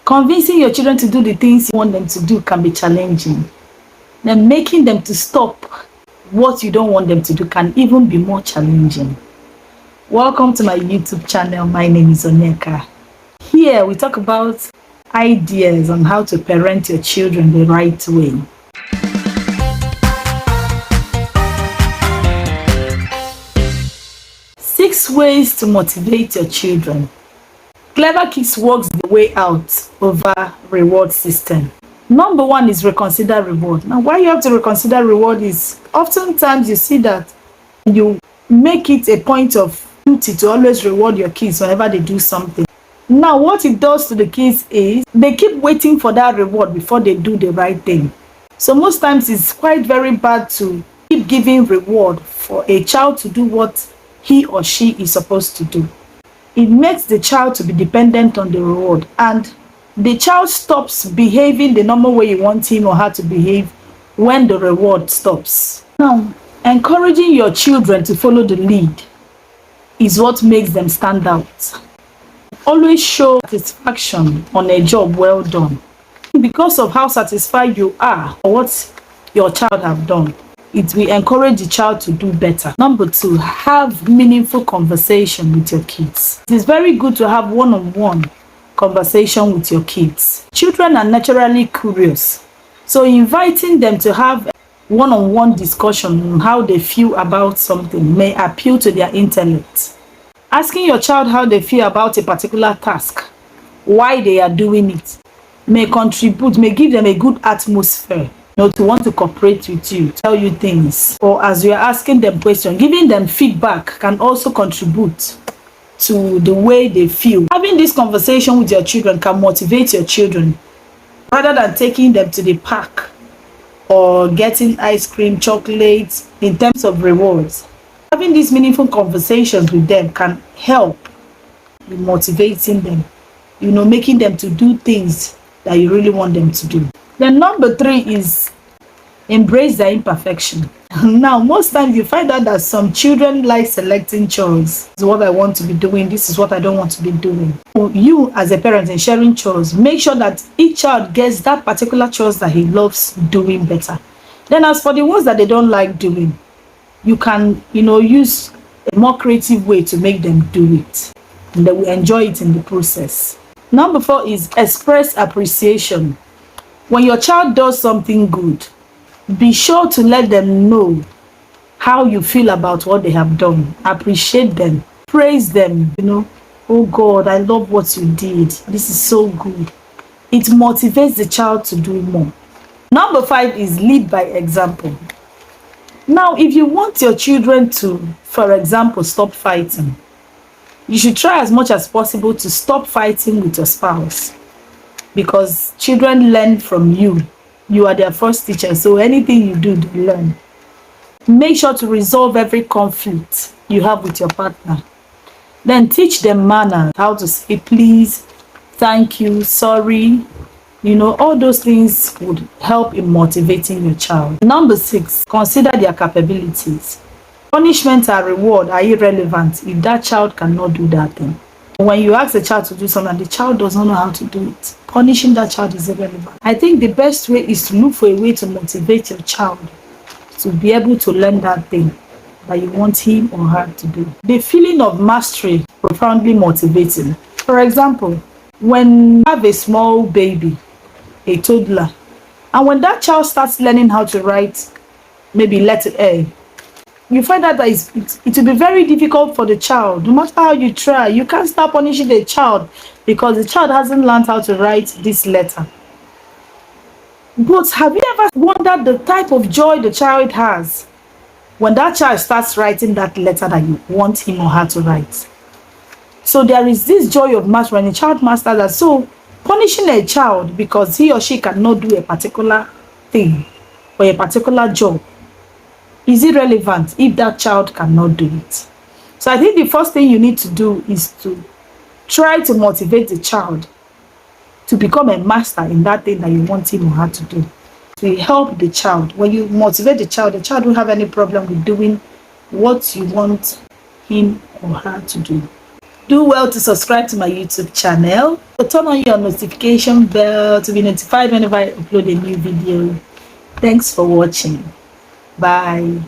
Convincing your children to do the things you want them to do can be challenging. Then making them to stop what you don't want them to do can even be more challenging. Welcome to my YouTube channel. My name is Onyeka. Here we talk about ideas on how to parent your children the right way. Six ways to motivate your children. Clever Kids works the way out over reward system. Number one is reconsider reward. Now, why you have to reconsider reward is oftentimes you see that you make it a point of duty to always reward your kids whenever they do something. Now, what it does to the kids is they keep waiting for that reward before they do the right thing. So most times it's quite very bad to keep giving reward for a child to do what he or she is supposed to do. It makes the child to be dependent on the reward, and the child stops behaving the normal way you want him or her to behave when the reward stops. Now, encouraging your children to follow the lead is what makes them stand out. Always show satisfaction on a job well done. Because of how satisfied you are for what your child have done, it will encourage the child to do better. Number two, have meaningful conversation with your kids. It is very good to have one-on-one conversation with your kids. Children are naturally curious, so inviting them to have one-on-one discussion on how they feel about something may appeal to their intellect. Asking your child how they feel about a particular task, why they are doing it, may contribute, may give them a good atmosphere, to want to cooperate with you, tell you things. Or as you are asking them questions, giving them feedback can also contribute to the way they feel. Having this conversation with your children can motivate your children rather than taking them to the park or getting ice cream, chocolates in terms of rewards. Having these meaningful conversations with them can help in motivating them, making them to do things that you really want them to do. Then number three is embrace their imperfection. Now, most times you find out that some children like selecting chores. This is what I want to be doing. This is what I don't want to be doing. So you as a parent in sharing chores, make sure that each child gets that particular chores that he loves doing better. Then as for the ones that they don't like doing, you can, use a more creative way to make them do it. And they will enjoy it in the process. Number four is express appreciation. When your child does something good, be sure to let them know how you feel about what they have done. Appreciate them. Praise them. Oh God, I love what you did. This is so good. It motivates the child to do more. Number five is lead by example. Now, if you want your children to, for example, stop fighting, you should try as much as possible to stop fighting with your spouse. Because children learn from you. You are their first teacher, so anything you do, they learn. Make sure to resolve every conflict you have with your partner. Then teach them manners, how to say please, thank you, sorry. All those things would help in motivating your child. Number six, consider their capabilities. Punishment and reward are irrelevant if that child cannot do that thing. When you ask a child to do something and the child does not know how to do it, punishing that child is irrelevant. I think the best way is to look for a way to motivate your child to be able to learn that thing that you want him or her to do. The feeling of mastery is profoundly motivating. For example, when you have a small baby, a toddler, and when that child starts learning how to write maybe letter A, you find out that it will be very difficult for the child. No matter how you try, you can't start punishing the child because the child hasn't learned how to write this letter. But have you ever wondered the type of joy the child has when that child starts writing that letter that you want him or her to write? So there is this joy of mastery when a child masters that. So punishing a child because he or she cannot do a particular thing or a particular job is irrelevant if that child cannot do it. So I think the first thing you need to do is to try to motivate the child to become a master in that thing that you want him or her to do. To help the child. When you motivate the child won't have any problem with doing what you want him or her to do. Do well to subscribe to my YouTube channel. turn on your notification bell to be notified whenever I upload a new video. Thanks for watching. Bye.